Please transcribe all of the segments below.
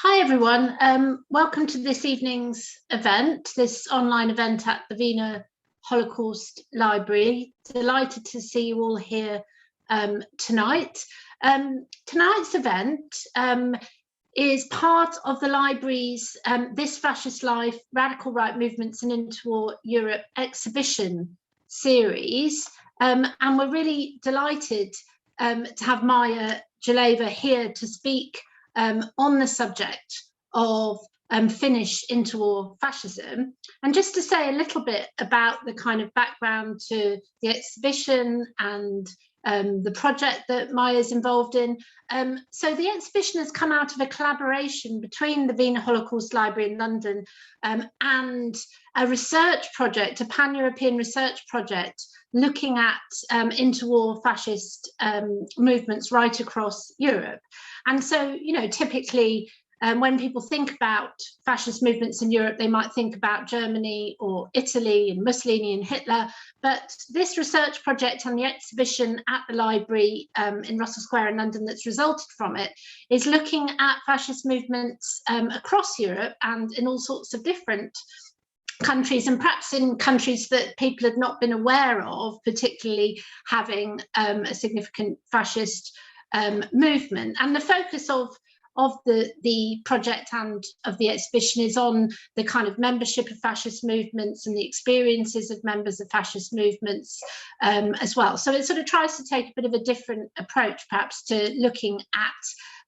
Hi everyone, welcome to this evening's event, this online event at the Wiener Holocaust Library. Delighted to see you all here tonight. Tonight's event is part of the library's This Fascist Life, Radical Right Movements in Interwar Europe exhibition series. And we're really delighted to have Marja Jalava here to speak on the subject of Finnish interwar fascism. And just to say a little bit about the kind of background to the exhibition and the project that Marja is involved in. So the exhibition has come out of a collaboration between the Wiener Holocaust Library in London and a research project, a pan-European research project looking at interwar fascist movements right across Europe. And so, you know, typically when people think about fascist movements in Europe, they might think about Germany or Italy and Mussolini and Hitler. But this research project and the exhibition at the library in Russell Square in London that's resulted from it is looking at fascist movements across Europe and in all sorts of different countries, and perhaps in countries that people had not been aware of, particularly having a significant fascist movement. And the focus of the project and of the exhibition is on the kind of membership of fascist movements and the experiences of members of fascist movements as well. So it sort of tries to take a bit of a different approach, perhaps, to looking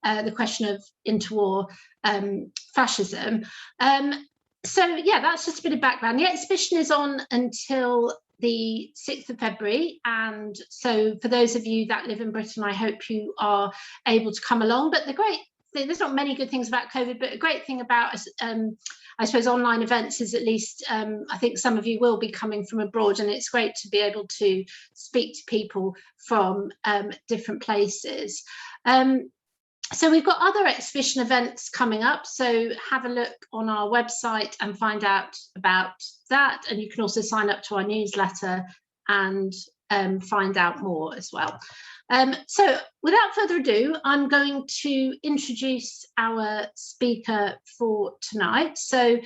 at the question of interwar fascism. So yeah, that's just a bit of background. The exhibition is on until the 6th of February. And so for those of you that live in Britain, I hope you are able to come along. But there's not many good things about COVID, but a great thing about, I suppose, online events is at least, I think some of you will be coming from abroad, and it's great to be able to speak to people from different places. So we've got other exhibition events coming up, so have a look on our website and find out about that. And you can also sign up to our newsletter and find out more as well. So without further ado, I'm going to introduce our speaker for tonight. So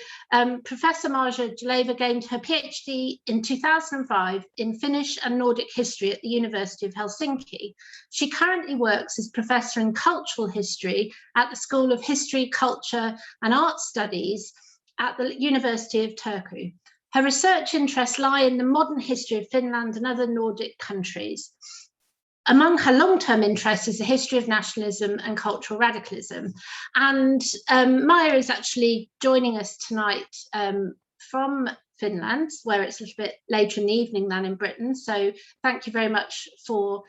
Professor Marja Jalava gained her PhD in 2005 in Finnish and Nordic history at the University of Helsinki. She currently works as Professor in Cultural History at the School of History, Culture and Art Studies at the University of Turku. Her research interests lie in the modern history of Finland and other Nordic countries. Among her long-term interests is the history of nationalism and cultural radicalism. And Marja is actually joining us tonight from Finland, where it's a little bit later in the evening than in Britain. So thank you very much for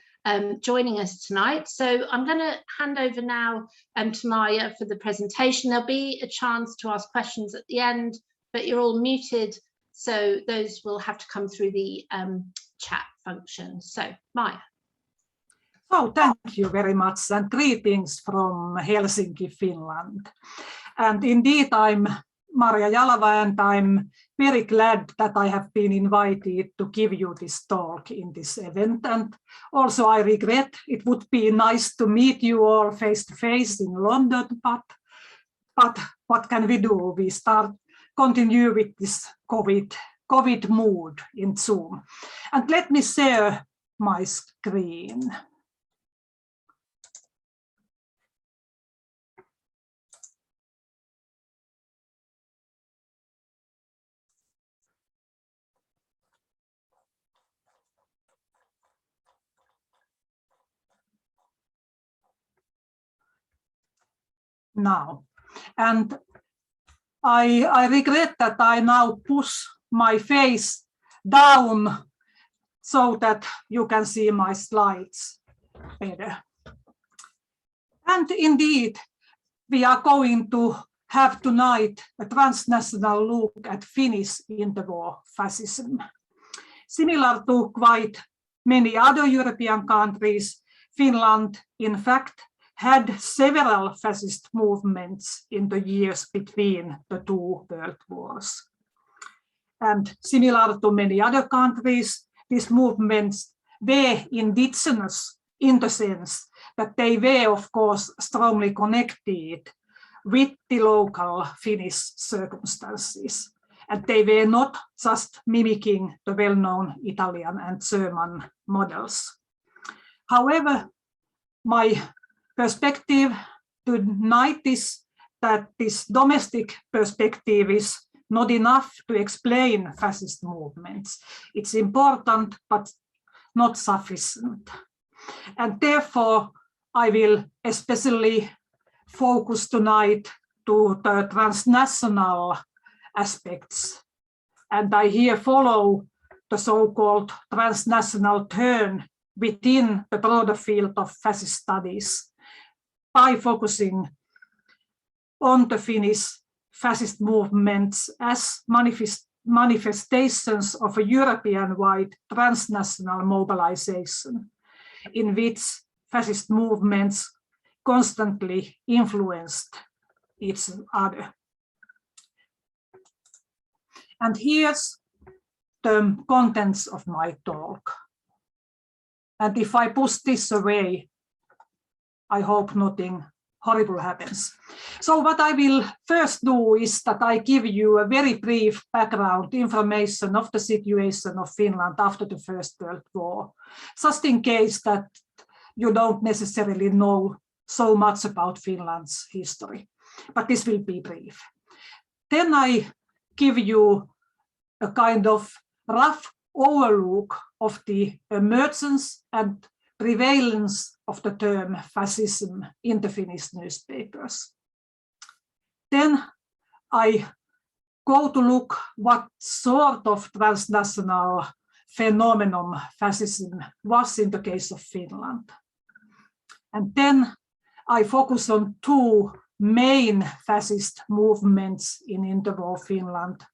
joining us tonight. So I'm going to hand over now to Marja for the presentation. There'll be a chance to ask questions at the end, but you're all muted, so those will have to come through the chat function. So Marja. Oh, thank you very much, and greetings from Helsinki, Finland. And indeed, I'm Marja Jalava, and I'm very glad that I have been invited to give you this talk in this event. And also I regret, it would be nice to meet you all face to face in London, but what can we do? We continue with this COVID mood in Zoom. And let me share my screen. Now, and I regret that I now push my face down so that you can see my slides better. And indeed, we are going to have tonight a transnational look at Finnish interwar fascism. Similar to quite many other European countries, Finland, in fact, had several fascist movements in the years between the two world wars. And similar to many other countries, these movements were indigenous in the sense that they were, of course, strongly connected with the local Finnish circumstances. And they were not just mimicking the well-known Italian and German models. However, my perspective tonight is that this domestic perspective is not enough to explain fascist movements. It's important, but not sufficient. And therefore, I will especially focus tonight to the transnational aspects. And I here follow the so-called transnational turn within the broader field of fascist studies by focusing on the Finnish fascist movements as manifestations of a European-wide transnational mobilization in which fascist movements constantly influenced each other. And here's the contents of my talk. And if I push this away, I hope nothing horrible happens. So what I will first do is that I give you a very brief background information of the situation of Finland after the First World War, just in case that you don't necessarily know so much about Finland's history, but this will be brief. Then I give you a kind of rough overlook of the emergence and prevalence of the term fascism in the Finnish newspapers. Then I go to look what sort of transnational phenomenon fascism was in the case of Finland. And then I focus on two main fascist movements in interwar Finland,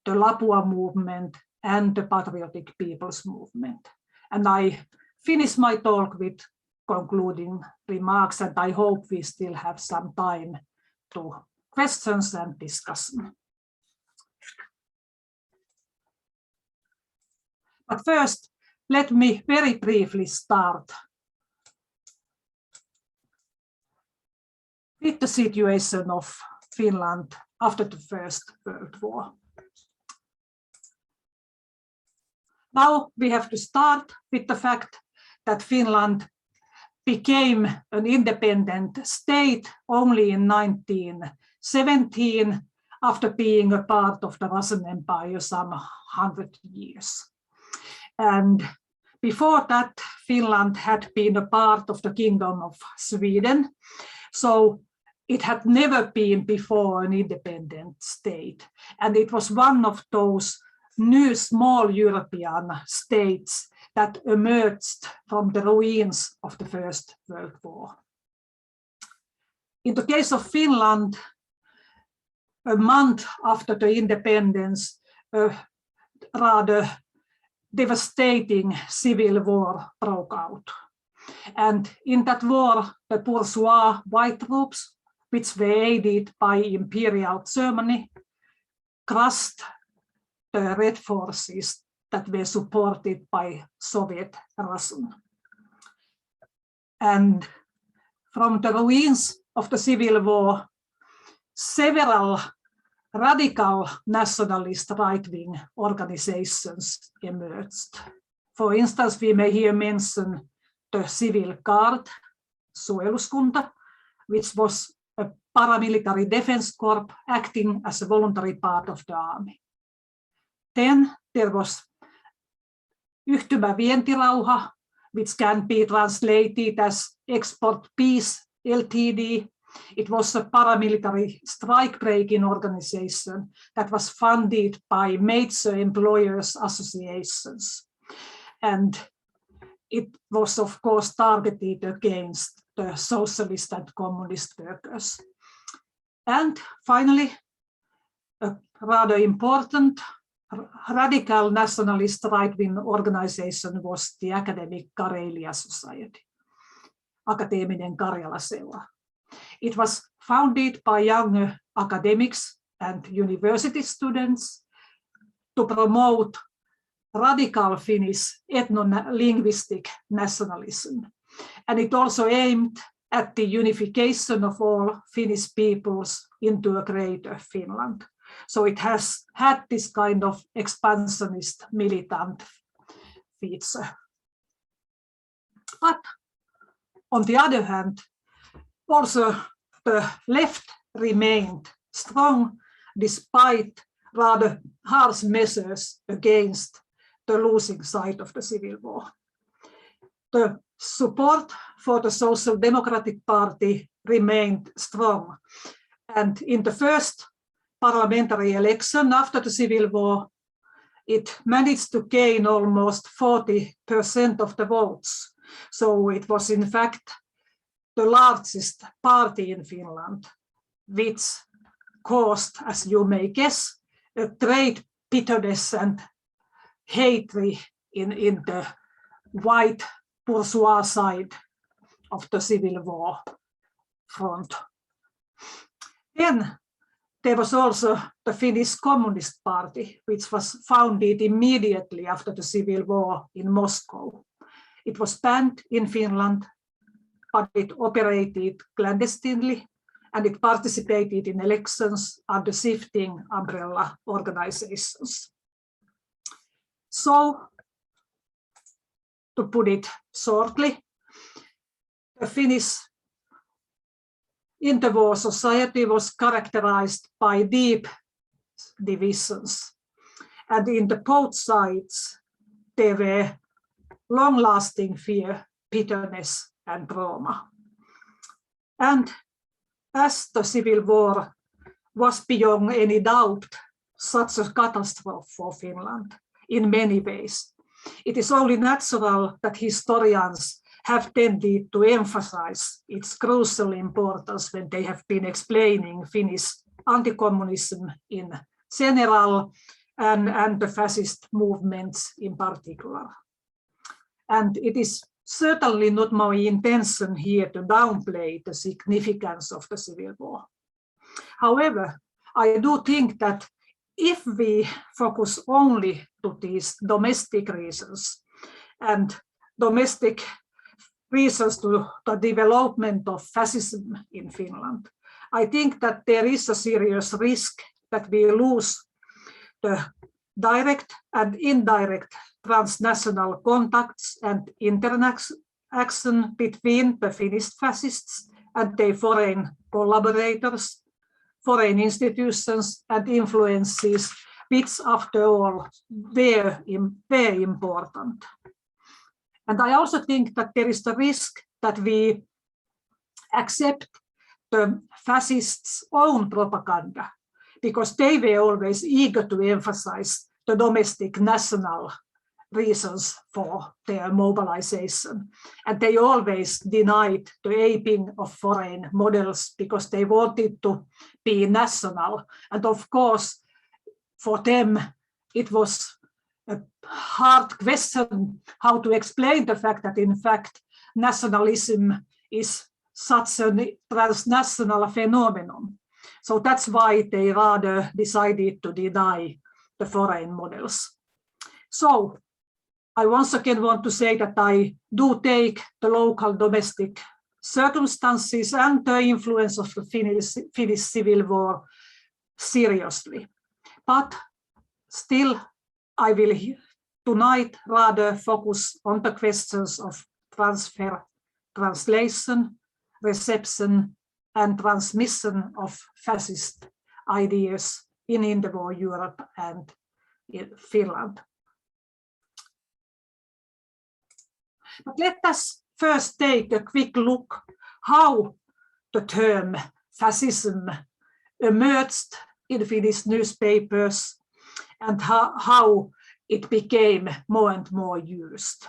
the Lapua Movement and the Patriotic People's Movement. And I finish my talk with concluding remarks, and I hope we still have some time to questions and discussion. But first, let me very briefly start with the situation of Finland after the First World War. Now we have to start with the fact that Finland became an independent state only in 1917 after being a part of the Russian Empire some 100 years. And before that, Finland had been a part of the Kingdom of Sweden, so it had never been before an independent state. And it was one of those new small European states that emerged from the ruins of the First World War. In the case of Finland, a month after the independence, a rather devastating civil war broke out. And in that war, the bourgeois white troops, which were aided by Imperial Germany, crushed the Red forces that were supported by Soviet Russia. And from the ruins of the civil war, several radical nationalist right-wing organizations emerged. For instance, we may here mention the Civil Guard, Suojeluskunta, which was a paramilitary defense corps acting as a voluntary part of the army. Then there was Yhtymä Vientirauha, which can be translated as Export Peace Ltd. It was a paramilitary strike-breaking organization that was funded by major employers' associations. And it was, of course, targeted against the socialist and communist workers. And finally, a rather important radical nationalist right-wing organization was the Academic Karelia Society, Akateeminen Karjala-seura. It was founded by young academics and university students to promote radical Finnish ethno-linguistic nationalism. And it also aimed at the unification of all Finnish peoples into a greater Finland. So it has had this kind of expansionist militant feature. But on the other hand, also the left remained strong despite rather harsh measures against the losing side of the civil war. The support for the Social Democratic Party remained strong, and in the first parliamentary election after the civil war, it managed to gain almost 40% of the votes. So it was in fact the largest party in Finland, which caused, as you may guess, a great bitterness and hatred in the white bourgeois side of the civil war front. Then there was also the Finnish Communist Party, which was founded immediately after the civil war in Moscow. It was banned in Finland, but it operated clandestinely, and it participated in elections under shifting umbrella organizations. So, to put it shortly, the Finnish interwar society was characterized by deep divisions, and in the both sides there were long-lasting fear, bitterness, and trauma. And as the civil war was beyond any doubt such a catastrophe for Finland in many ways, it is only natural that historians have tended to emphasize its crucial importance when they have been explaining Finnish anti-communism in general and the fascist movements in particular. And it is certainly not my intention here to downplay the significance of the civil war. However, I do think that if we focus only to these domestic reasons and domestic reasons to the development of fascism in Finland, I think that there is a serious risk that we lose the direct and indirect transnational contacts and interaction between the Finnish fascists and their foreign collaborators, foreign institutions and influences, which after all were very important. And I also think that there is the risk that we accept the fascists' own propaganda, because they were always eager to emphasize the domestic national reasons for their mobilization. And they always denied the aping of foreign models because they wanted to be national. And of course, for them, it was a hard question how to explain the fact that in fact nationalism is such a transnational phenomenon. So that's why they rather decided to deny the foreign models. So I once again want to say that I do take the local domestic circumstances and the influence of the Finnish civil war seriously. But still, I will tonight rather focus on the questions of transfer, translation, reception, and transmission of fascist ideas in interwar Europe and in Finland. But let us first take a quick look how the term fascism emerged in Finnish newspapers and how it became more and more used.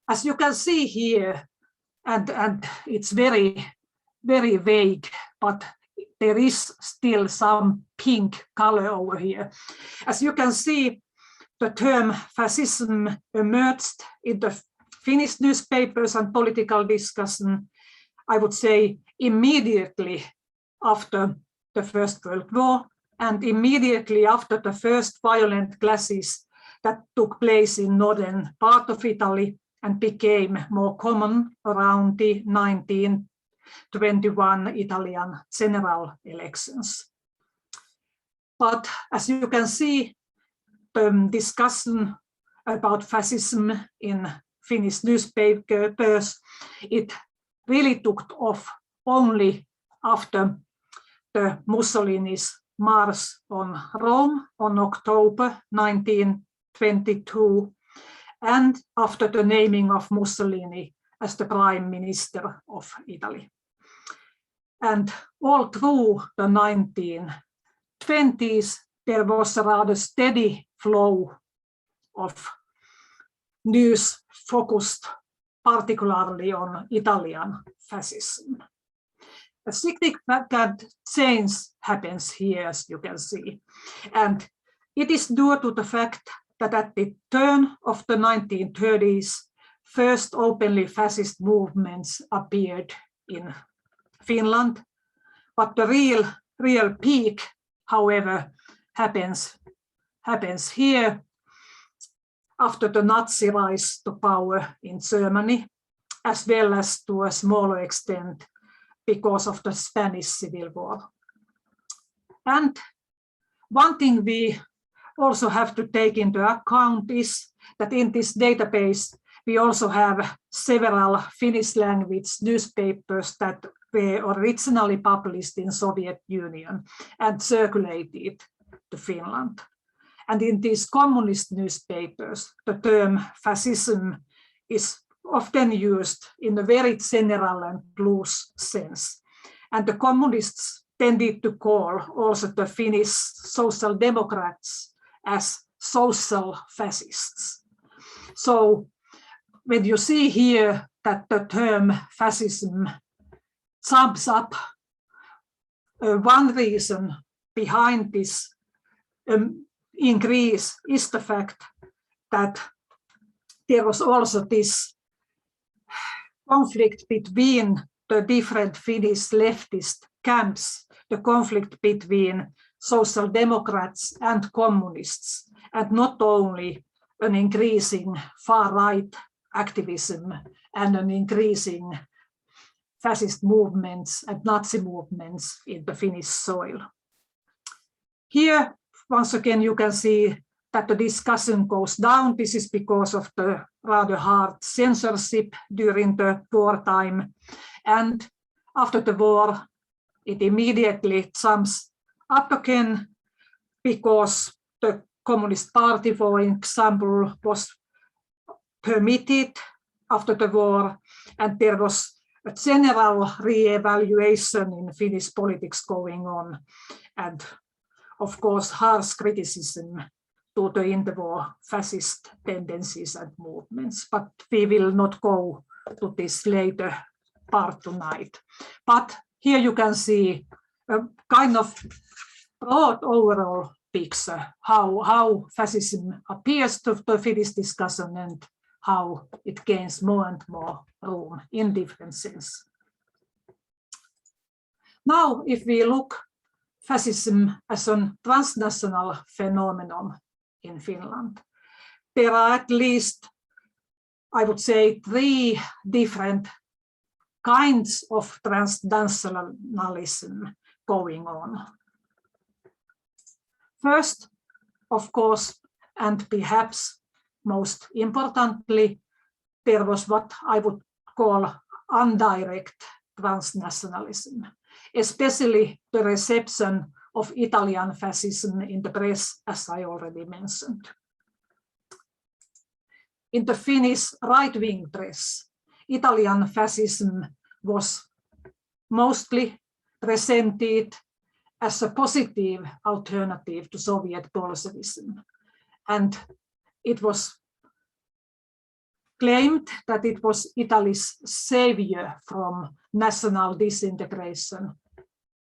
As you can see here, and it's very, very vague, but there is still some pink color over here. As you can see, the term fascism emerged in the Finnish newspapers and political discussion, I would say, immediately after the First World War and immediately after the first violent clashes that took place in northern part of Italy and became more common around the 1921 Italian general elections. But as you can see, the discussion about fascism in Finnish newspapers, it really took off only after the Mussolini's march on Rome on October 1922, and after the naming of Mussolini as the Prime Minister of Italy. And all through the 1920s, there was a rather steady flow of news focused particularly on Italian fascism. A significant change happens here, as you can see, and it is due to the fact that at the turn of the 1930s, first openly fascist movements appeared in Finland, but the real peak, however, happens here after the Nazi rise to power in Germany, as well as to a smaller extent because of the Spanish Civil War. And one thing we also have to take into account is that in this database, we also have several Finnish language newspapers that were originally published in Soviet Union and circulated to Finland. And in these communist newspapers, the term fascism is often used in a very general and loose sense. And the communists tended to call also the Finnish social democrats as social fascists. So when you see here that the term fascism sums up, one reason behind this increase is the fact that there was also this conflict between the different Finnish leftist camps, the conflict between social democrats and communists, and not only an increasing far-right activism and an increasing fascist movements and Nazi movements in the Finnish soil. Here, once again, you can see that the discussion goes down. This is because of the rather hard censorship during the wartime. And after the war, it immediately jumps up again because the Communist Party, for example, was permitted after the war, and there was a general re-evaluation in Finnish politics going on, and of course harsh criticism to the interwar fascist tendencies and movements, but we will not go to this later part tonight. But here you can see a kind of broad overall picture, how fascism appears to the Finnish discussion and how it gains more and more room in different sense. Now, if we look fascism as a transnational phenomenon in Finland, there are at least, I would say, 3 different kinds of transnationalism going on. First, of course, and perhaps most importantly, there was what I would call indirect transnationalism, especially the reception of Italian fascism in the press, as I already mentioned. In the Finnish right-wing press, Italian fascism was mostly presented as a positive alternative to Soviet Bolshevism. And it was claimed that it was Italy's savior from national disintegration,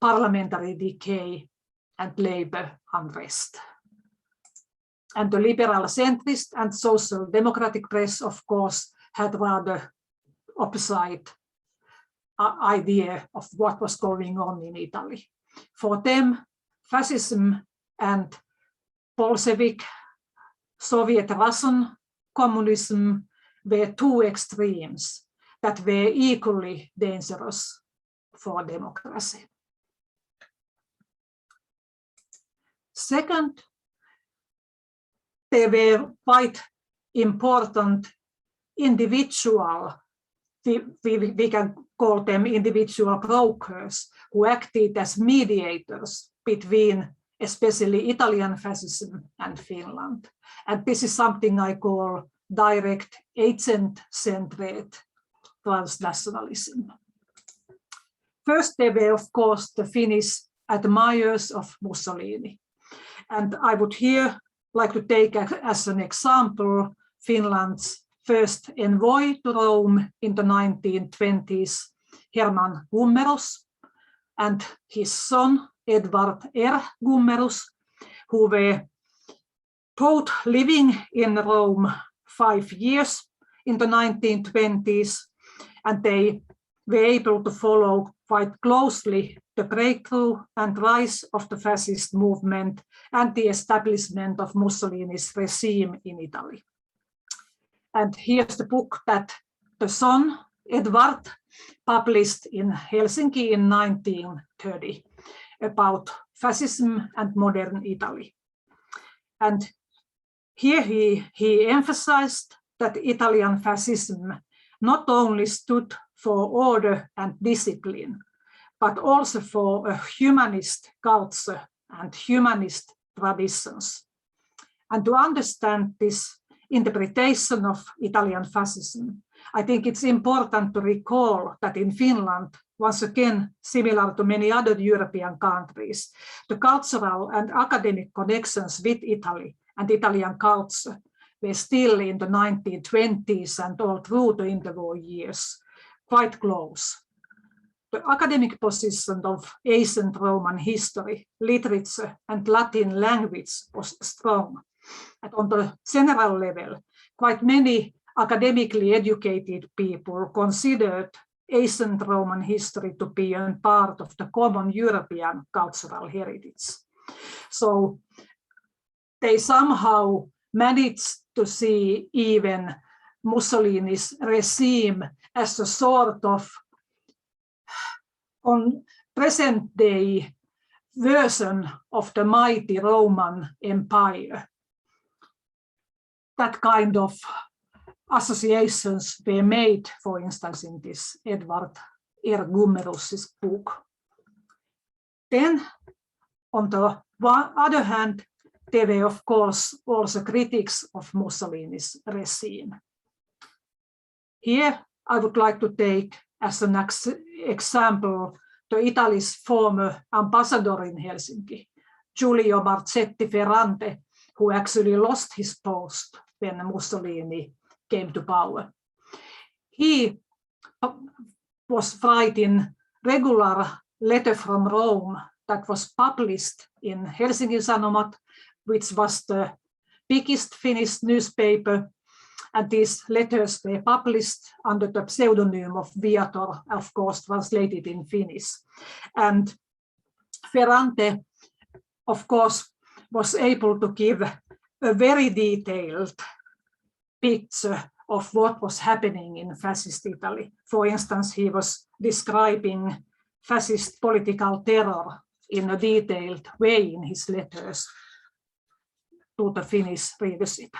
parliamentary decay, and labor unrest. And the liberal centrist and social democratic press, of course, had rather opposite idea of what was going on in Italy. For them, fascism and Bolshevik Soviet Russian communism were two extremes that were equally dangerous for democracy. Second, there were quite important individual, we can call them individual brokers, who acted as mediators between especially Italian fascism and Finland. And this is something I call direct agent-centered transnationalism. First, there were, of course, the Finnish admirers of Mussolini. And I would here like to take as an example Finland's first envoy to Rome in the 1920s, Herman Gummerus, and his son, Edward R. Gummerus, who were both living in Rome 5 years in the 1920s, and they were able to follow quite closely the breakthrough and rise of the fascist movement and the establishment of Mussolini's regime in Italy. And here's the book that the son, Edward, published in Helsinki in 1930 about fascism and modern Italy. And here he emphasized that Italian fascism not only stood for order and discipline, but also for a humanist culture and humanist traditions. And to understand this interpretation of Italian fascism, I think it's important to recall that in Finland, once again, similar to many other European countries, the cultural and academic connections with Italy and Italian culture were still in the 1920s and all through the interwar years quite close. The academic position of ancient Roman history, literature, and Latin language was strong. And on the general level, quite many academically educated people considered ancient Roman history to be a part of the common European cultural heritage. So they somehow managed to see even Mussolini's regime as a sort of present-day version of the mighty Roman Empire. That kind of associations were made, for instance, in this Edward R. Gummerus's book. Then, on the other hand, there were, of course, also critics of Mussolini's regime. Here, I would like to take as an example the Italy's former ambassador in Helsinki, Giulio Marchetti Ferrante, who actually lost his post when Mussolini came to power. He was writing regular letter from Rome that was published in Helsingin Sanomat, which was the biggest Finnish newspaper, and these letters were published under the pseudonym of Viator, of course, translated in Finnish. And Ferrante, of course, was able to give a very detailed picture of what was happening in fascist Italy. For instance, he was describing fascist political terror in a detailed way in his letters to the Finnish readership.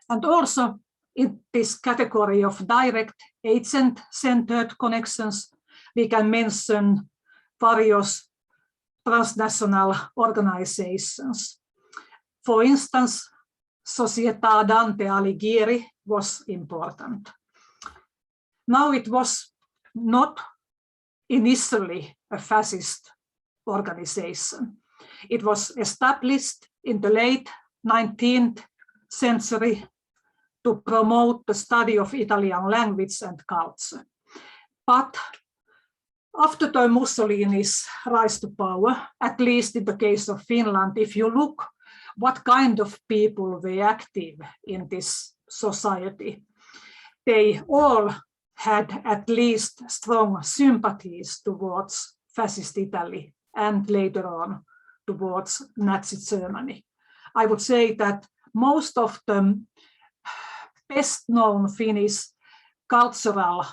And also in this category of direct agent-centered connections, we can mention various transnational organizations. For instance, Società Dante Alighieri was important. Now it was not initially a fascist organization. It was established in the late 19th century to promote the study of Italian language and culture. But after the Mussolini's rise to power, at least in the case of Finland, if you look what kind of people were active in this society, they all had at least strong sympathies towards fascist Italy and later on towards Nazi Germany. I would say that most of the best known Finnish cultural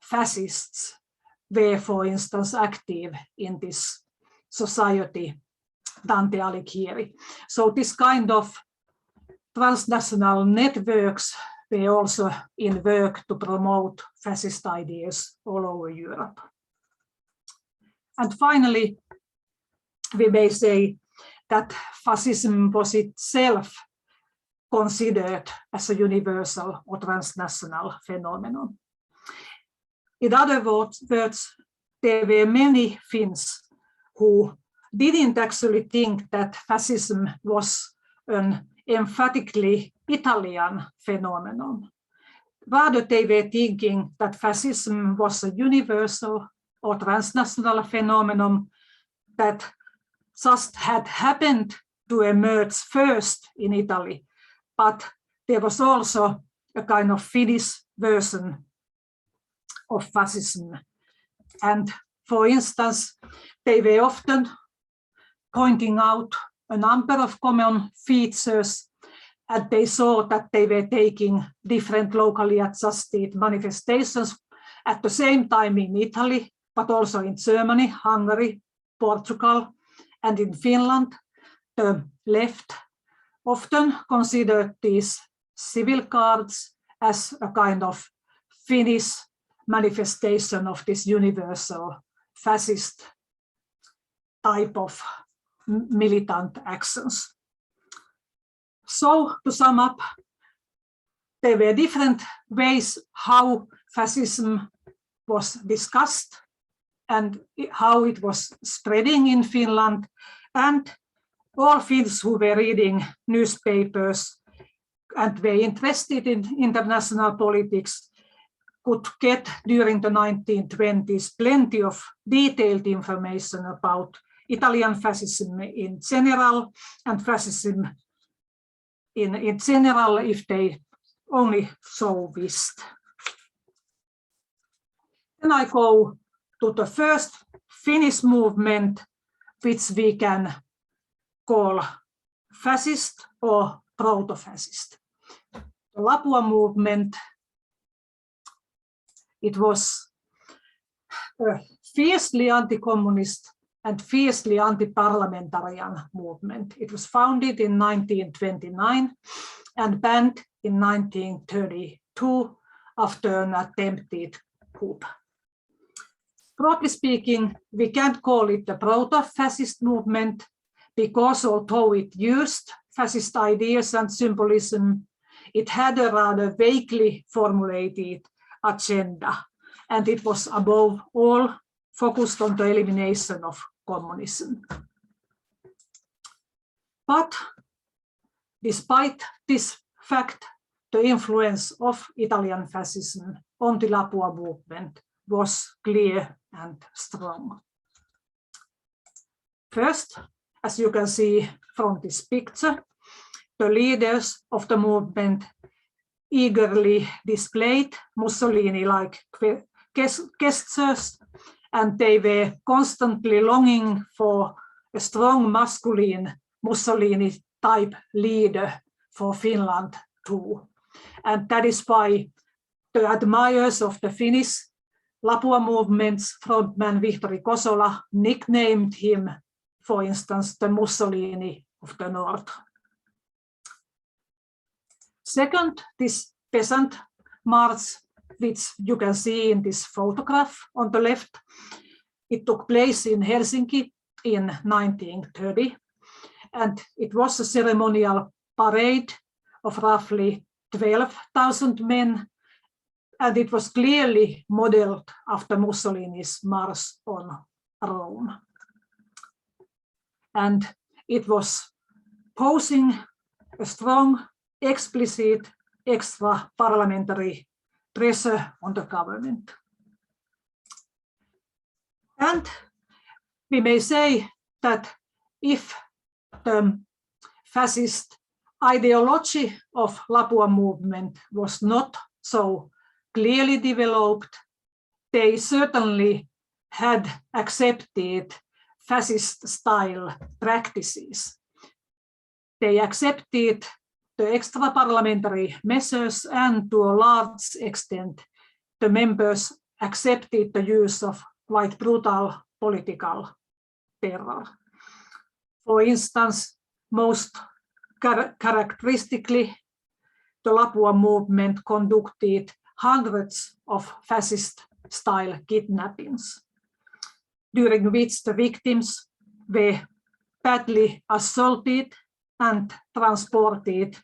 fascists were, for instance, active in this society, Dante Alighieri. So this kind of transnational networks were also in work to promote fascist ideas all over Europe. And finally, we may say that fascism was itself considered as a universal or transnational phenomenon. In other words, there were many Finns who didn't actually think that fascism was an emphatically Italian phenomenon. Rather, they were thinking that fascism was a universal or transnational phenomenon that just had happened to emerge first in Italy, but there was also a kind of Finnish version of fascism. And for instance, they were often pointing out a number of common features, and they saw that they were taking different locally adjusted manifestations at the same time in Italy, but also in Germany, Hungary, Portugal, and in Finland. The left often considered these civil guards as a kind of Finnish manifestation of this universal fascist type of militant actions. So to sum up, there were different ways how fascism was discussed and how it was spreading in Finland, and all Finns who were reading newspapers and were interested in international politics could get during the 1920s plenty of detailed information about Italian fascism in general and fascism in general if they only so wished. Then I go to the first Finnish movement, which we can call fascist or proto-fascist. The Lapua Movement, it was a fiercely anti-communist and fiercely anti-parliamentarian movement. It was founded in 1929 and banned in 1932 after an attempted coup. Broadly speaking, we can't call it the proto-fascist movement because although it used fascist ideas and symbolism, it had a rather vaguely formulated agenda, and it was above all focused on the elimination of communism. But despite this fact, the influence of Italian fascism on the Lapua movement was clear and strong. First, as you can see from this picture, the leaders of the movement eagerly displayed Mussolini-like gestures, and they were constantly longing for a strong masculine Mussolini-type leader for Finland too. And that is why the admirers of the Finnish Lapua movement's frontman Vihtori Kosola nicknamed him, for instance, the Mussolini of the North. Second, this peasant march, which you can see in this photograph on the left, it took place in Helsinki in 1930, and it was a ceremonial parade of roughly 12,000 men, and it was clearly modeled after Mussolini's March on Rome. And it was posing a strong, explicit, extra parliamentary pressure on the government. And we may say that if the fascist ideology of Lapua movement was not so clearly developed, they certainly had accepted fascist style practices. They accepted the extra-parliamentary measures, and to a large extent, the members accepted the use of quite brutal political terror. For instance, most characteristically, the Lapua Movement conducted hundreds of fascist-style kidnappings, during which the victims were badly assaulted and transported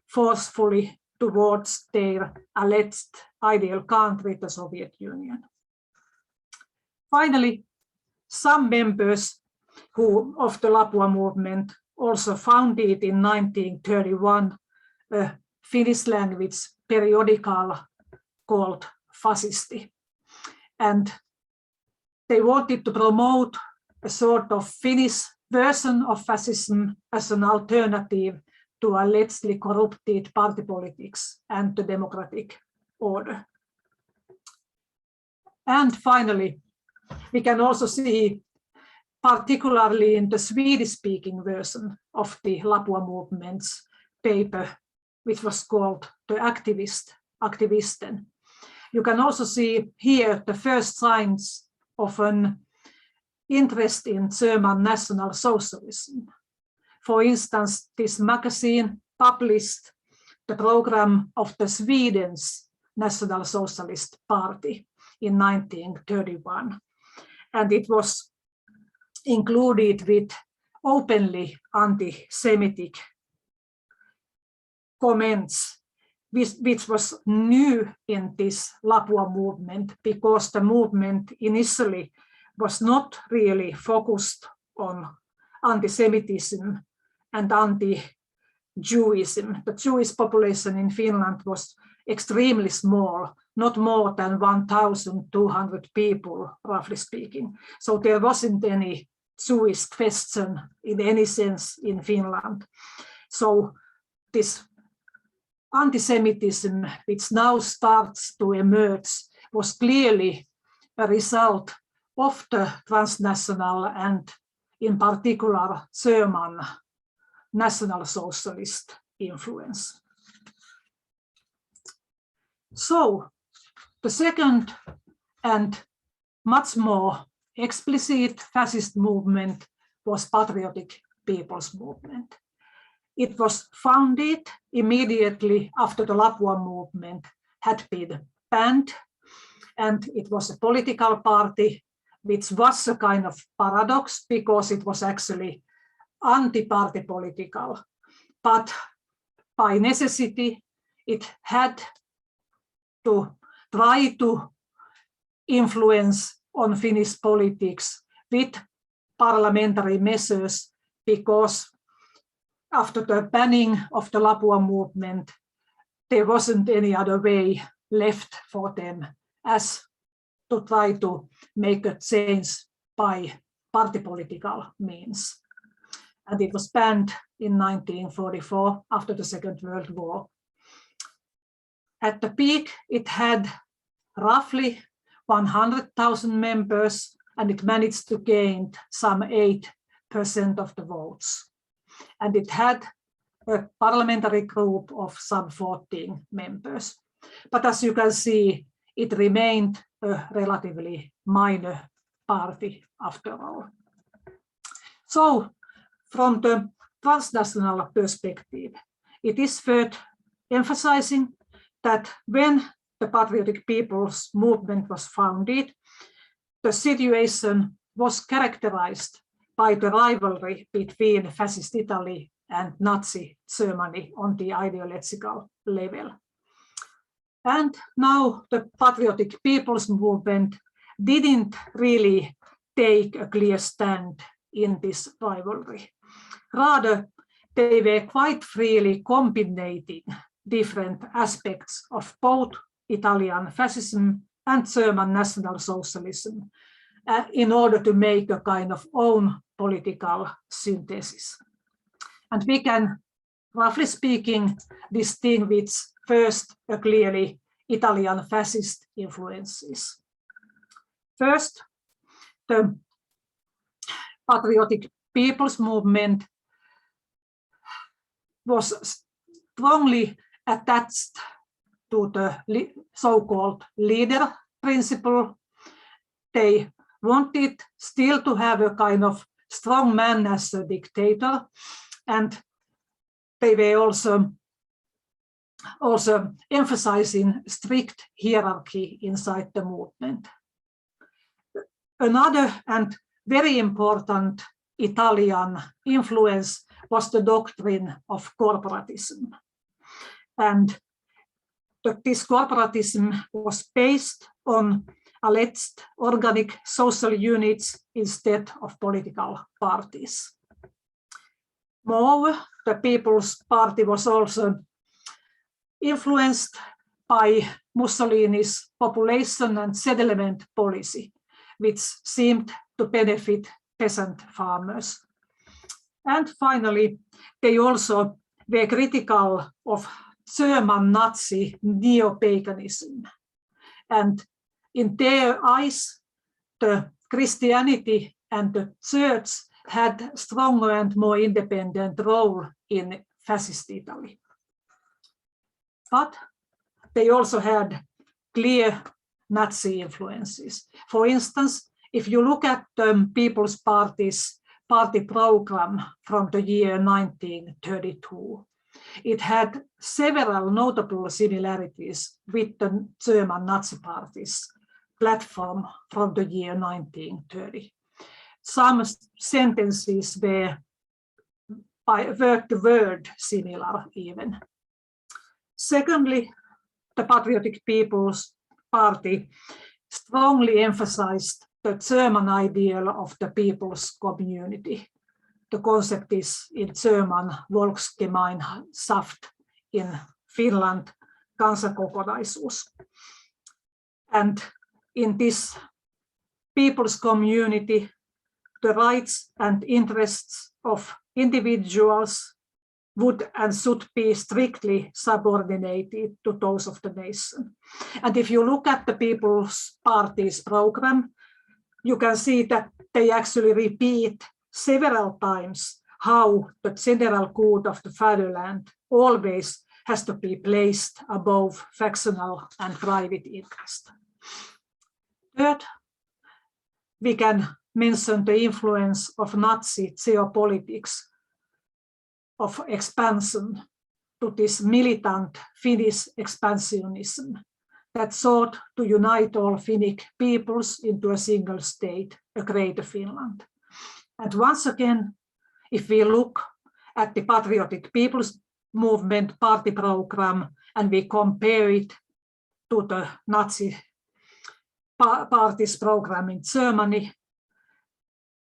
forcefully towards their alleged ideal country, the Soviet Union. Finally, some members of the Lapua Movement also founded in 1931 a Finnish language periodical called Fascisti. And they wanted to promote a sort of Finnish version of fascism as an alternative to allegedly corrupted party politics and the democratic order. And finally, we can also see, particularly in the Swedish-speaking version of the Lapua Movement's paper, which was called the Aktivisten. You can also see here the first signs of an interest in German National Socialism. For instance, this magazine published the program of the Sweden's National Socialist Party in 1931, and it was included with openly anti-Semitic comments, which was new in this Lapua movement, because the movement initially was not really focused on anti-Semitism and anti-Jewism. The Jewish population in Finland was extremely small, not more than 1,200 people, roughly speaking. So there wasn't any Jewish question in any sense in Finland. So this anti-Semitism, which now starts to emerge, was clearly a result of the transnational and in particular German National Socialist influence. So the second and much more explicit fascist movement was Patriotic People's Movement. It was founded immediately after the Lapua Movement had been banned, and it was a political party, which was a kind of paradox because it was actually anti-party political, but by necessity it had to try to influence on Finnish politics with parliamentary measures, because after the banning of the Lapua Movement, there wasn't any other way left for them as to try to make a change by party political means. And it was banned in 1944 after the Second World War. At the peak, it had roughly 100,000 members, and it managed to gain some 8% of the votes. And it had a parliamentary group of some 14 members. But as you can see, it remained a relatively minor party after all. So, from the transnational perspective, it is worth emphasizing that when the Patriotic People's Movement was founded, the situation was characterized by the rivalry between fascist Italy and Nazi Germany on the ideological level. And now the Patriotic People's Movement didn't really take a clear stand in this rivalry. Rather, they were quite freely combining different aspects of both Italian fascism and German National Socialism in order to make a kind of own political synthesis. And we can, roughly speaking, distinguish first a clearly Italian fascist influences. First, the Patriotic People's Movement was strongly attached to the so-called leader principle. They wanted still to have a kind of strong man as a dictator, and they were also emphasizing strict hierarchy inside the movement. Another and very important Italian influence was the doctrine of corporatism. And this corporatism was based on alleged organic social units instead of political parties. Moreover, the People's Party was also influenced by Mussolini's population and settlement policy, which seemed to benefit peasant farmers. And finally, they also were critical of German Nazi neo-paganism. And in their eyes, the Christianity and the church had stronger and more independent role in fascist Italy. But they also had clear Nazi influences. For instance, if you look at the People's Party's party program from the year 1932, it had several notable similarities with the German Nazi Party's platform from the year 1930. Some sentences were by word to word similar even. Secondly, the Patriotic People's Party strongly emphasized the German ideal of the people's community. The concept is in German Volksgemeinschaft, in Finland kansankokonaisuus. And in this people's community, the rights and interests of individuals would and should be strictly subordinated to those of the nation. And if you look at the People's Party's program, you can see that they actually repeat several times how the general good of the fatherland always has to be placed above factional and private interest. Third, we can mention the influence of Nazi geopolitics of expansion to this militant Finnish expansionism that sought to unite all Finnish peoples into a single state, a greater Finland. And once again, if we look at the Patriotic People's Movement party program and we compare it to the Nazi party's program in Germany,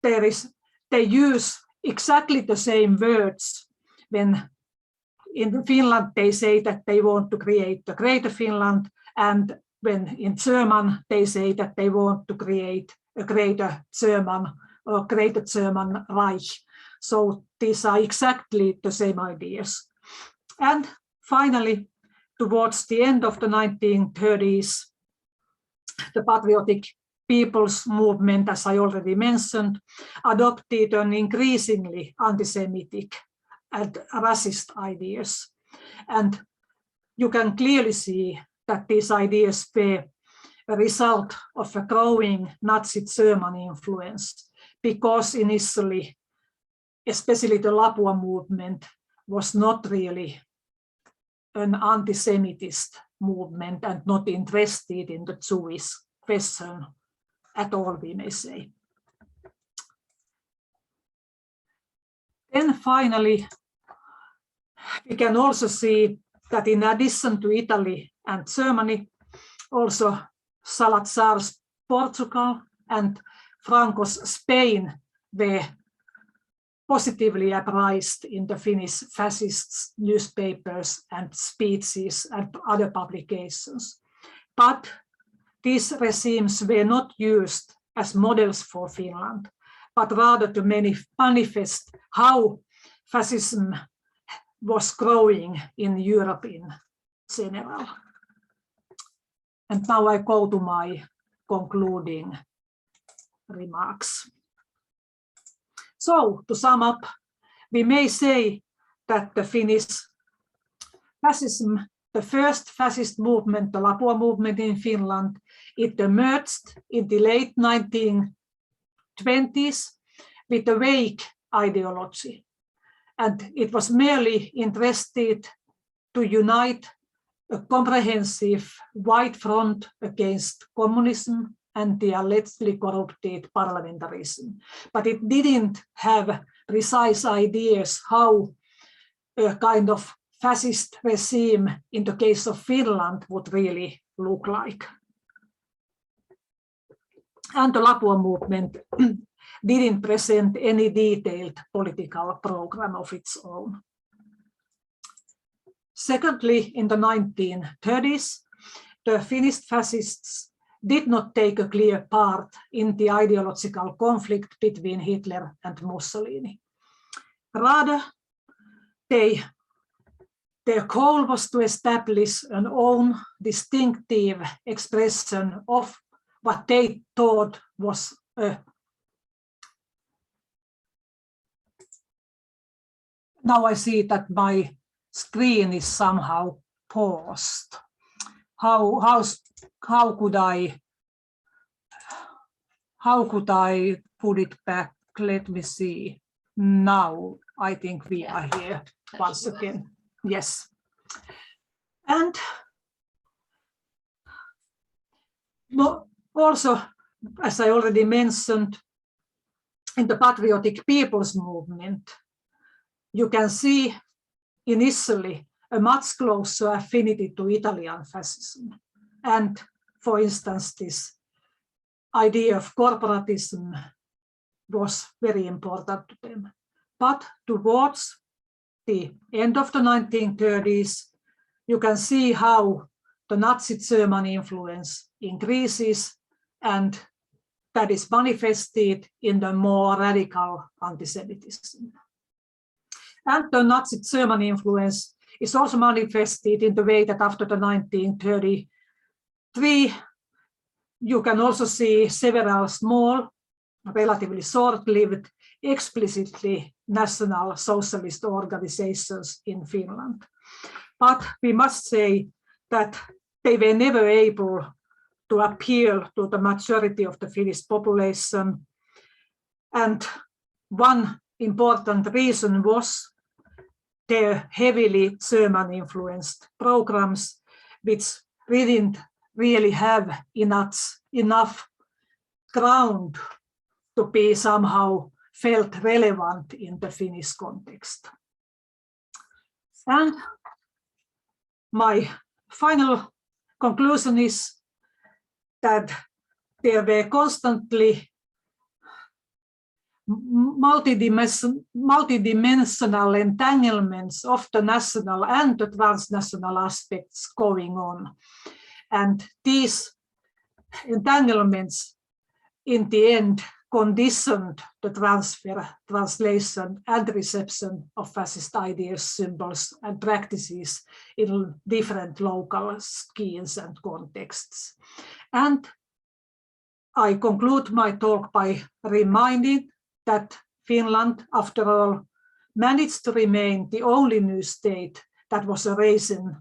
they use exactly the same words when in Finland they say that they want to create the greater Finland, and when in German they say that they want to create a greater German or greater German Reich. So these are exactly the same ideas. And finally, towards the end of the 1930s, the Patriotic People's Movement, as I already mentioned, adopted an increasingly anti-Semitic and racist ideas. And you can clearly see that these ideas were a result of a growing Nazi German influence, because initially, especially the Lapua Movement was not really an anti-Semitist movement and not interested in the Jewish question at all, we may say. Then finally, we can also see that in addition to Italy and Germany, also Salazar's Portugal and Franco's Spain were positively apprised in the Finnish fascist newspapers and speeches and other publications. But these regimes were not used as models for Finland, but rather to manifest how fascism was growing in Europe in general. And now I go to my concluding remarks. So, to sum up, we may say that the Finnish fascism, the first fascist movement, the Lapua Movement in Finland, it emerged in the late 1920s with a vague ideology. And it was merely interested to unite a comprehensive white front against communism and the allegedly corrupted parliamentarism. But it didn't have precise ideas how a kind of fascist regime in the case of Finland would really look like. And the Lapua Movement didn't present any detailed political program of its own. Secondly, in the 1930s, the Finnish fascists did not take a clear part in the ideological conflict between Hitler and Mussolini. Rather, their goal was to establish an own distinctive expression of what they thought was a now I see that my screen is somehow paused. How could I put it back? Let me see. Now I think we are here once again. Yes. And also, as I already mentioned, in the Patriotic People's movement, you can see initially a much closer affinity to Italian fascism. And for instance, this idea of corporatism was very important to them. But towards the end of the 1930s, you can see how the Nazi German influence increases, and that is manifested in the more radical anti-Semitism. And the Nazi German influence is also manifested in the way that after the 1933, you can also see several small, relatively short-lived, explicitly national socialist organizations in Finland. But we must say that they were never able to appeal to the majority of the Finnish population. And one important reason was their heavily German-influenced programs, which didn't really have enough ground to be somehow felt relevant in the Finnish context. And my final conclusion is that there were constantly multidimensional entanglements of the national and the transnational aspects going on. And these entanglements, in the end, conditioned the transfer, translation, and reception of fascist ideas, symbols, and practices in different local schemes and contexts. And I conclude my talk by reminding that Finland, after all, managed to remain the only new state that was arising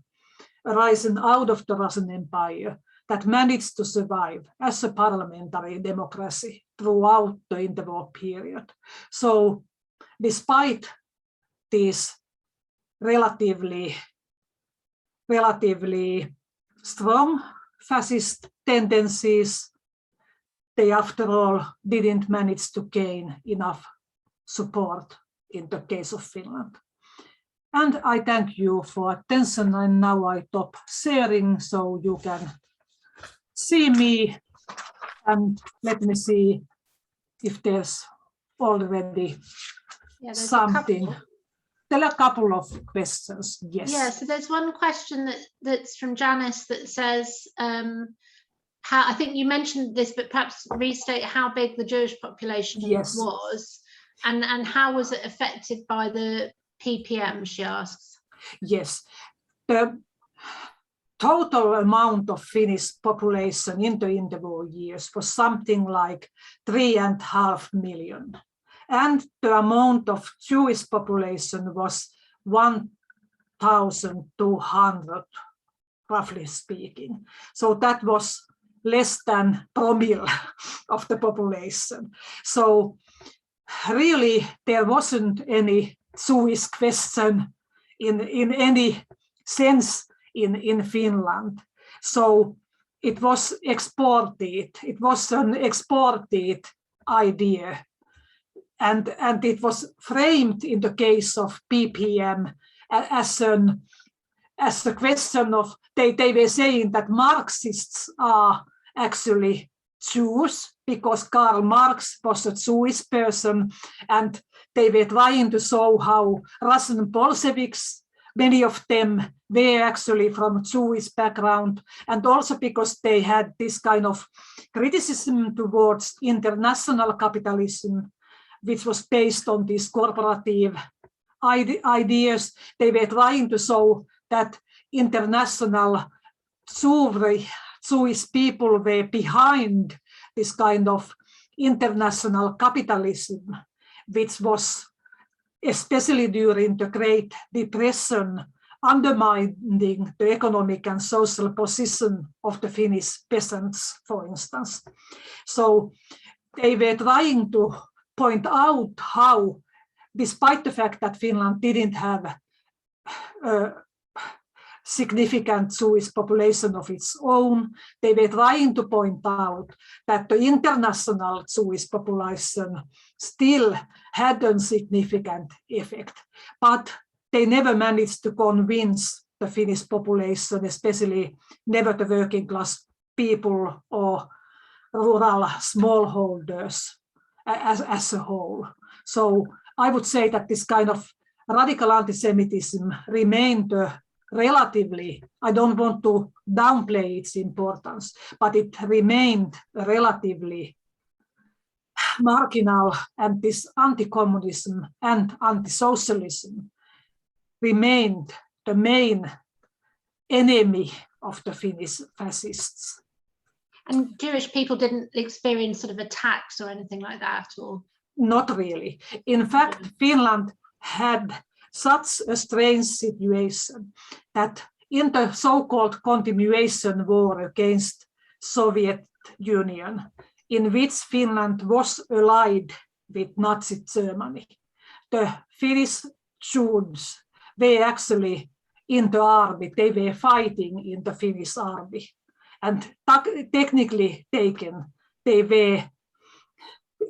out of the Russian Empire, that managed to survive as a parliamentary democracy throughout the interwar period. So despite these relatively strong fascist tendencies, they, after all, didn't manage to gain enough support in the case of Finland. And I thank you for attention, and now I stop sharing so you can see me, and let me see if there's already something. There are a couple of questions, yes. Yeah, so there's one question that's from Janice that says, how, I think you mentioned this, but perhaps restate how big the Jewish population was, and how was it affected by the PPM, she asks. Yes, the total amount of Finnish population in the interwar years was something like 3.5 million. And the amount of Jewish population was 1 1,200, roughly speaking. So that was less than promille of the population. So really there wasn't any Jewish question in any sense in Finland. So it was exported. It was an exported idea. And it was framed in the case of PPM as a question of, they were saying that Marxists are actually Jews because Karl Marx was a Jewish person, and they were trying to show how Russian Bolsheviks, many of them were actually from Jewish background, and also because they had this kind of criticism towards international capitalism, which was based on these corporative ideas. They were trying to show that international Jewish people were behind this kind of international capitalism, which was, especially during the Great Depression, undermining the economic and social position of the Finnish peasants, for instance. So they were trying to point out how, despite the fact that Finland didn't have a significant Jewish population of its own, they were trying to point out that the international Jewish population still had a significant effect, but they never managed to convince the Finnish population, especially never the working class people or rural smallholders as a whole. So I would say that this kind of radical anti-Semitism remained relatively, I don't want to downplay its importance, but it remained relatively marginal, and this anti-communism and anti-socialism remained the main enemy of the Finnish fascists. And Jewish people didn't experience sort of attacks or anything like that, or? Not really. In fact, Finland had such a strange situation that in the so-called continuation war against Soviet Union, in which Finland was allied with Nazi Germany, the Finnish Jews were actually in the army. They were fighting in the Finnish army. And technically taken, they were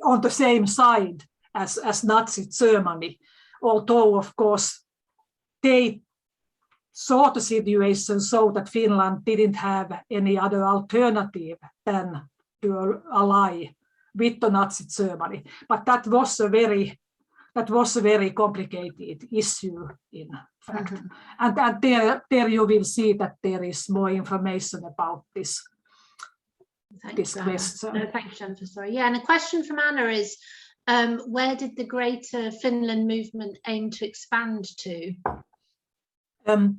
on the same side as Nazi Germany, although, of course, they saw the situation so that Finland didn't have any other alternative than to ally with the Nazi Germany. But that was a very complicated issue, in fact. Mm-hmm. And there you will see that there is more information about this. This question. No, thank you, Jennifer. Sorry. Yeah, and a question from Anna is, where did the Greater Finland movement aim to expand to?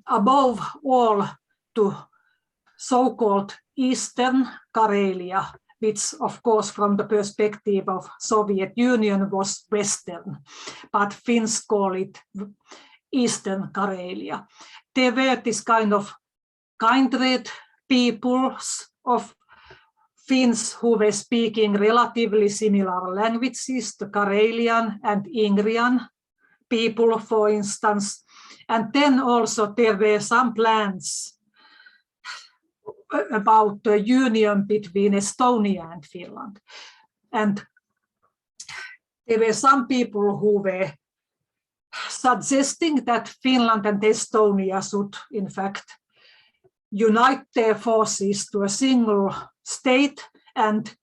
Above all, to so-called Eastern Karelia, which, of course, from the perspective of Soviet Union was Western, but Finns call it Eastern Karelia. There were this kind of kindred peoples of Finns who were speaking relatively similar languages, the Karelian and Ingrian people, for instance. And then also there were some plans about the union between Estonia and Finland. And there were some people who were suggesting that Finland and Estonia should, in fact, unite their forces to a single state, and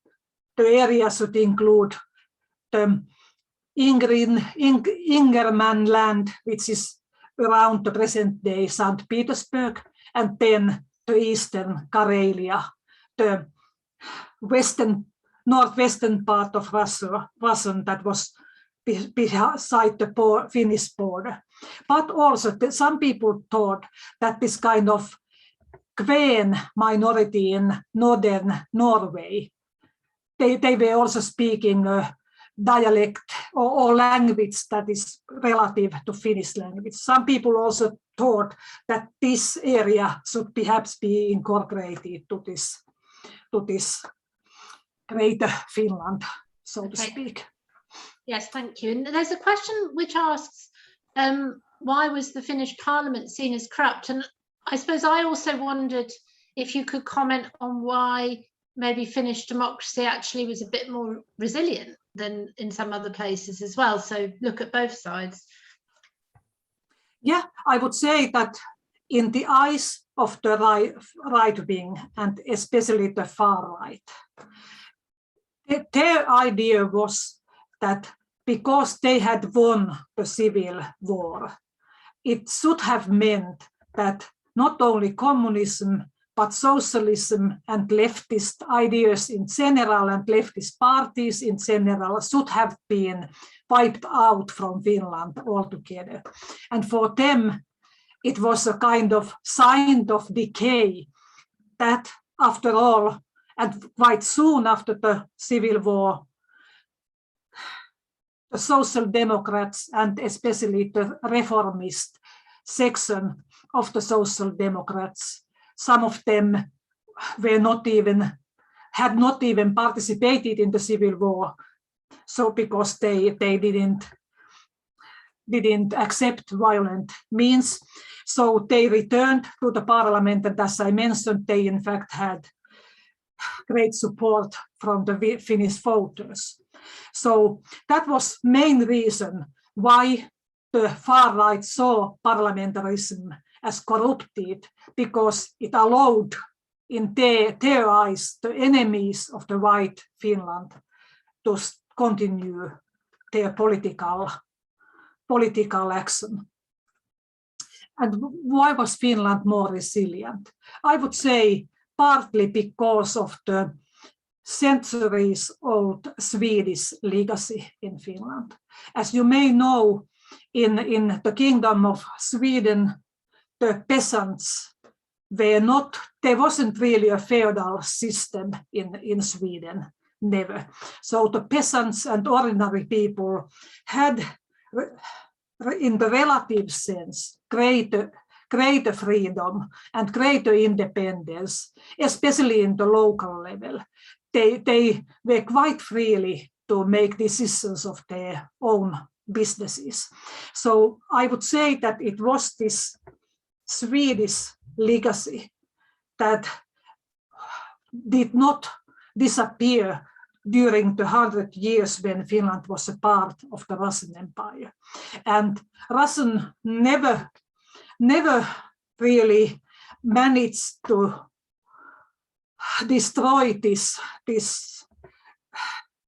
the area should include the Ingerman land, which is around the present-day St. Petersburg, and then the Eastern Karelia, the northwestern part of Russia that was beside the Finnish border. But also some people thought that this kind of Kven minority in northern Norway, they were also speaking a dialect or language that is relative to Finnish language. Some people also thought that this area should perhaps be incorporated to this greater Finland, so to speak. Yes, thank you. And there's a question which asks, why was the Finnish parliament seen as corrupt? And I suppose I also wondered if you could comment on why maybe Finnish democracy actually was a bit more resilient than in some other places as well. So look at both sides. Yeah, I would say that in the eyes of the right wing, and especially the far right, their idea was that because they had won the civil war, it should have meant that not only communism, but socialism and leftist ideas in general and leftist parties in general should have been wiped out from Finland altogether. And for them, it was a kind of sign of decay that, after all, and quite soon after the civil war, the Social Democrats and especially the reformist section of the Social Democrats, some of them had not even participated in the civil war, so because they didn't accept violent means, so they returned to the parliament, and as I mentioned, they in fact had great support from the Finnish voters. So that was main reason why the far right saw parliamentarism as corrupted, because it allowed, in their eyes, the enemies of the right Finland to continue their political action. And why was Finland more resilient? I would say partly because of the centuries-old Swedish legacy in Finland. As you may know, in the Kingdom of Sweden, the peasants there wasn't really a feudal system in Sweden, never. So the peasants and ordinary people had, in the relative sense, greater freedom and greater independence, especially in the local level. They were quite freely to make decisions of their own businesses. So I would say that it was this Swedish legacy that did not disappear during the 100 years when Finland was a part of the Russian Empire. And Russian never really managed to destroy this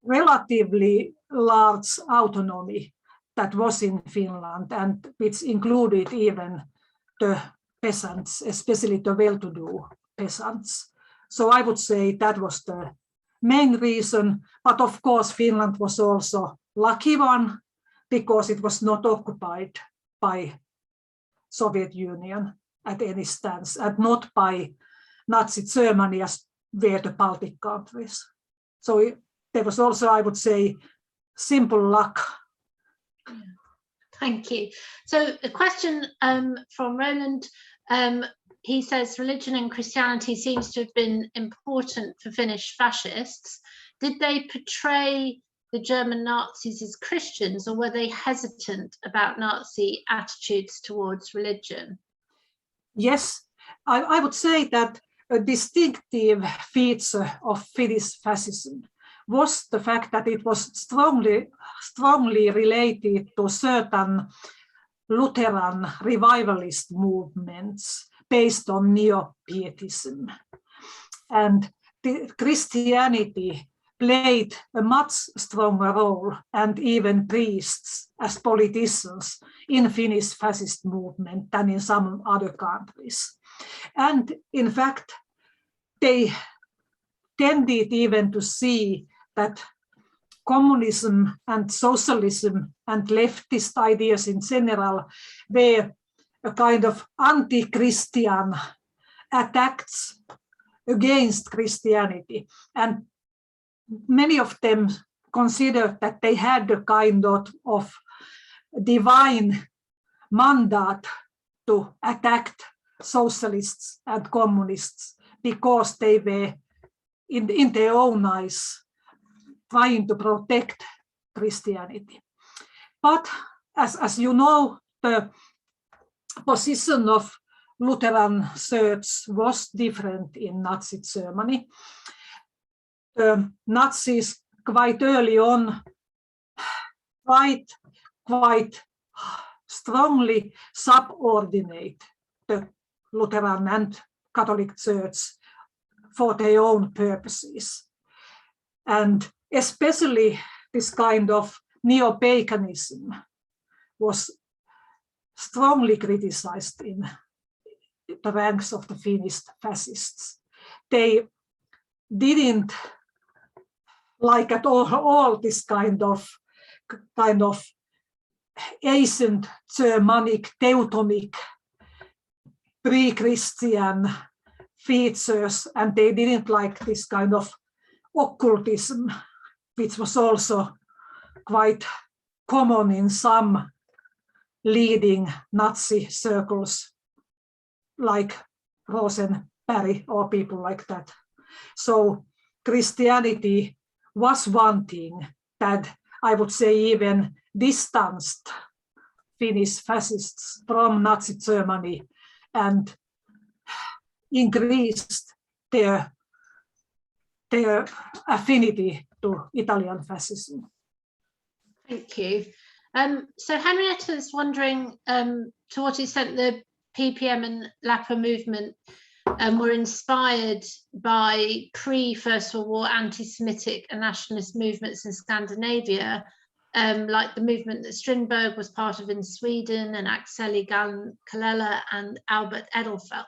relatively large autonomy that was in Finland, and which included even the peasants, especially the well-to-do peasants. So I would say that was the main reason, but of course Finland was also lucky one because it was not occupied by Soviet Union at any stance, and not by Nazi Germany as were the Baltic countries. So there was also, I would say, simple luck. Thank you. So a question from Roland. He says religion and Christianity seems to have been important for Finnish fascists. Did they portray the German Nazis as Christians, or were they hesitant about Nazi attitudes towards religion? Yes, I would say that a distinctive feature of Finnish fascism was the fact that it was strongly related to certain Lutheran revivalist movements based on neo-pietism. And Christianity played a much stronger role, and even priests as politicians in Finnish fascist movement than in some other countries. And in fact, they tended even to see that communism and socialism and leftist ideas in general were a kind of anti-Christian attacks against Christianity. And many of them considered that they had a kind of divine mandate to attack socialists and communists because they were, in their own eyes, trying to protect Christianity. But as you know, the position of Lutheran Church was different in Nazi Germany. The Nazis quite early on quite strongly subordinate the Lutheran and Catholic Church for their own purposes. And especially this kind of neo-paganism was strongly criticized in the ranks of the Finnish fascists. They didn't like at all this kind of ancient Germanic, Teutonic, pre-Christian features, and they didn't like this kind of occultism, which was also quite common in some leading Nazi circles, like Rosenberg or people like that. So Christianity was one thing that I would say even distanced Finnish fascists from Nazi Germany and increased their affinity to Italian fascism. Thank you. So Henrietta is wondering to what extent the PPM and Lapua movement were inspired by pre-First World War anti-Semitic and nationalist movements in Scandinavia, like the movement that Strindberg was part of in Sweden, and Akseli Gallen-Kallela and Albert Edelfelt.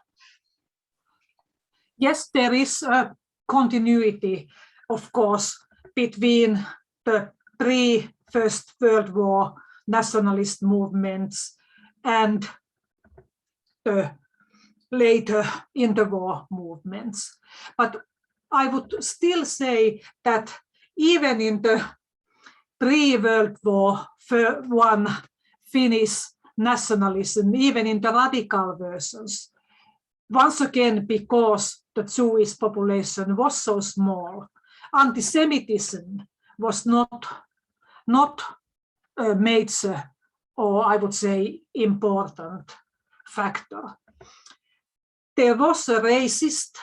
Yes, there is a continuity, of course, between the pre-First World War nationalist movements and the later interwar movements. But I would still say that even in the pre-World War I Finnish nationalism, even in the radical versions, once again, because the Jewish population was so small, anti-Semitism was not a major, or I would say important factor. There was a racist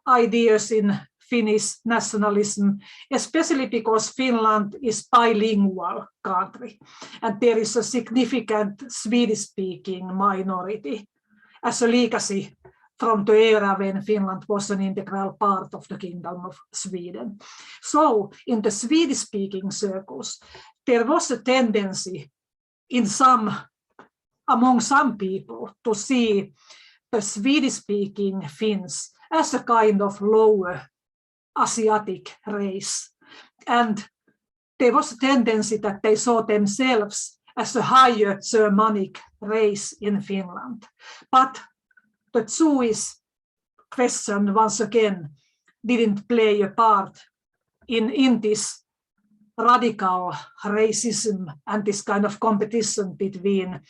ideas in Finnish nationalism, especially because Finland is bilingual country, and there is a significant Swedish-speaking minority as a legacy from the era when Finland was an integral part of the Kingdom of Sweden. So in the Swedish-speaking circles, there was a tendency among some people to see the Swedish-speaking Finns as a kind of lower Asiatic race. And there was a tendency that they saw themselves as a higher Germanic race in Finland. But the Jewish question, once again, didn't play a part in this radical racism and this kind of competition between,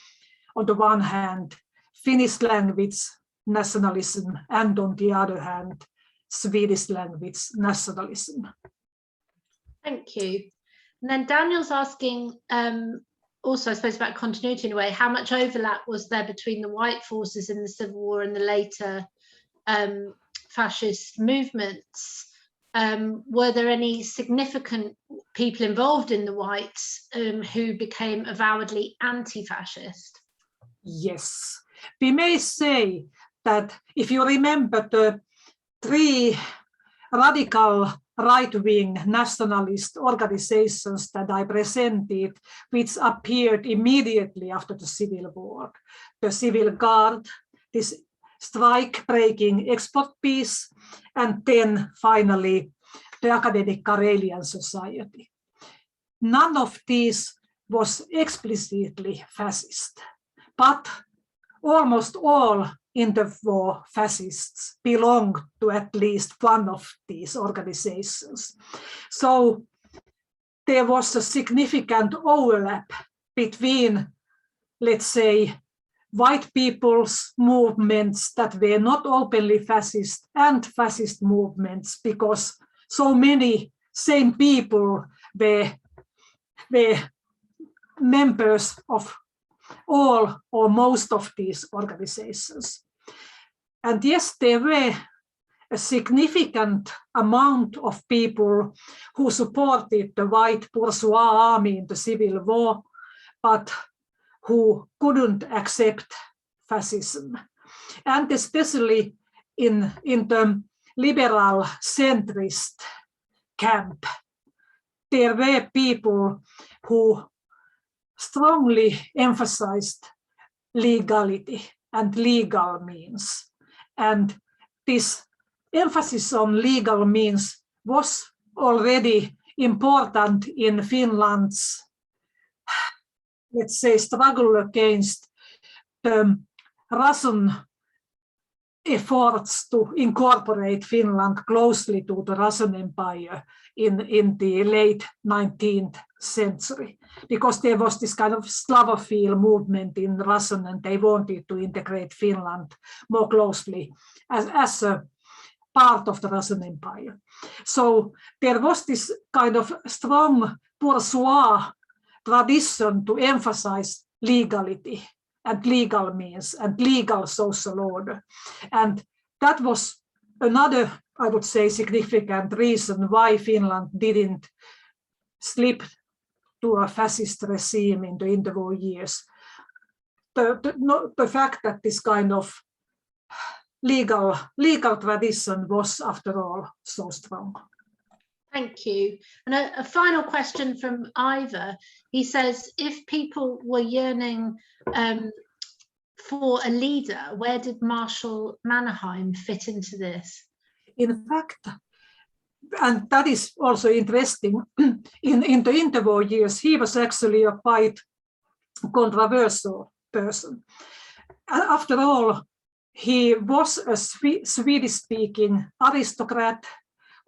on the one hand, Finnish language nationalism, and on the other hand, Swedish language nationalism. Thank you. And then Daniel's asking, also I suppose about continuity in a way, how much overlap was there between the white forces in the Civil War and the later fascist movements? Were there any significant people involved in the whites who became avowedly anti-fascist? Yes, we may say that if you remember the three radical right-wing nationalist organizations that I presented, which appeared immediately after the Civil War, the Civil Guard, this strike-breaking export peace, and then finally the Academic Karelian Society. None of these was explicitly fascist, but almost all interwar fascists belonged to at least one of these organizations. So there was a significant overlap between, let's say, white people's movements that were not openly fascist and fascist movements, because so many same people were members of all or most of these organizations. And yes, there were a significant amount of people who supported the white bourgeois army in the Civil War, but who couldn't accept fascism. And especially in the liberal centrist camp, there were people who strongly emphasized legality and legal means. And this emphasis on legal means was already important in Finland's, let's say, struggle against the Russian efforts to incorporate Finland closely to the Russian Empire in the late 19th century, because there was this kind of Slavophile movement in Russian, and they wanted to integrate Finland more closely as a part of the Russian Empire. So there was this kind of strong bourgeois tradition to emphasize legality and legal means and legal social order. And that was another, I would say, significant reason why Finland didn't slip to a fascist regime in the interwar years. The fact that this kind of legal tradition was, after all, so strong. Thank you. And a final question from Ivor. He says, if people were yearning for a leader, where did Marshal Mannerheim fit into this? In fact, and that is also interesting, in the interwar years, he was actually a quite controversial person. After all, he was a Swedish-speaking aristocrat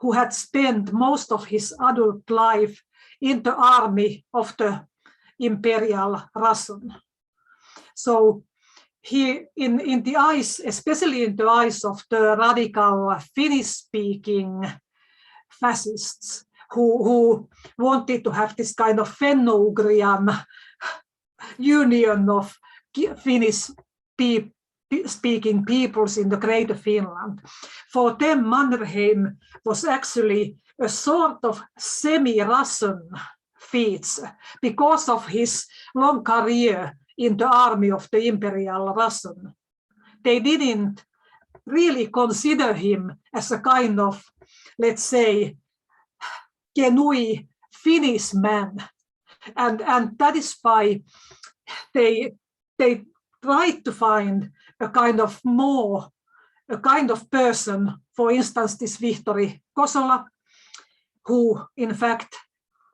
who had spent most of his adult life in the army of the Imperial Russian. So he, in the eyes, especially in the eyes of the radical Finnish-speaking fascists who wanted to have this kind of Fenno-Ugrian union of Finnish-speaking peoples in the Greater Finland. For them, Mannerheim was actually a sort of semi-Russian feature because of his long career in the army of the Imperial Russian. They didn't really consider him as a kind of, let's say, genuine Finnish man. And that is why they tried to find a kind of person, for instance, this Vihtori Kosola, who in fact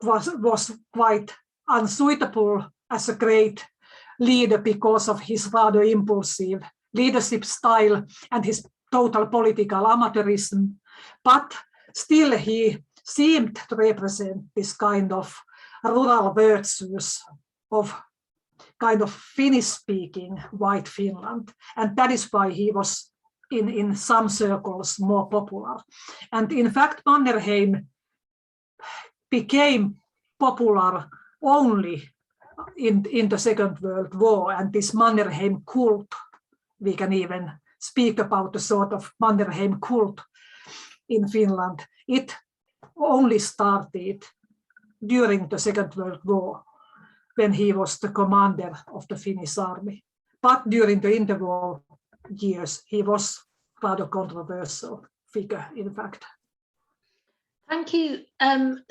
was quite unsuitable as a great leader because of his rather impulsive leadership style and his total political amateurism. But still he seemed to represent this kind of rural virtues of kind of Finnish-speaking white Finland. And that is why he was in some circles more popular. And in fact, Mannerheim became popular only in the Second World War, and this Mannerheim cult, we can even speak about a sort of Mannerheim cult in Finland. It only started during the Second World War, when he was the commander of the Finnish army. But during the interwar years, he was rather controversial figure, in fact. Thank you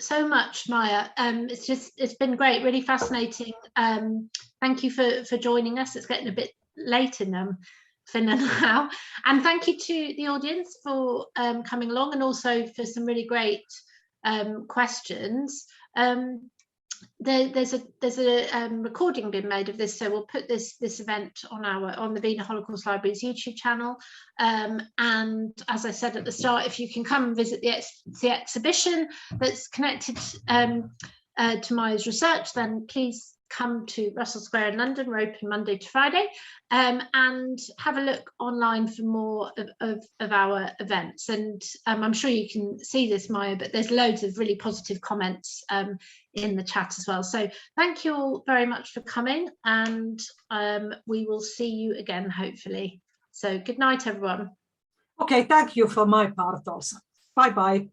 so much, Maya. It's been great, really fascinating. Thank you for joining us. It's getting a bit late in Finland now. And thank you to the audience for coming along, and also for some really great questions. There's a recording being made of this, so we'll put this event on the Wiener Holocaust Library's YouTube channel. And as I said at the start, if you can come and visit the exhibition that's connected to Marja's research, then please come to Russell Square in London. We're open Monday to Friday, and have a look online for more of our events. And I'm sure you can see this, Marja, but there's loads of really positive comments in the chat as well. So thank you all very much for coming, and we will see you again, hopefully. So good night, everyone. Okay, thank you for my part also. Bye-bye.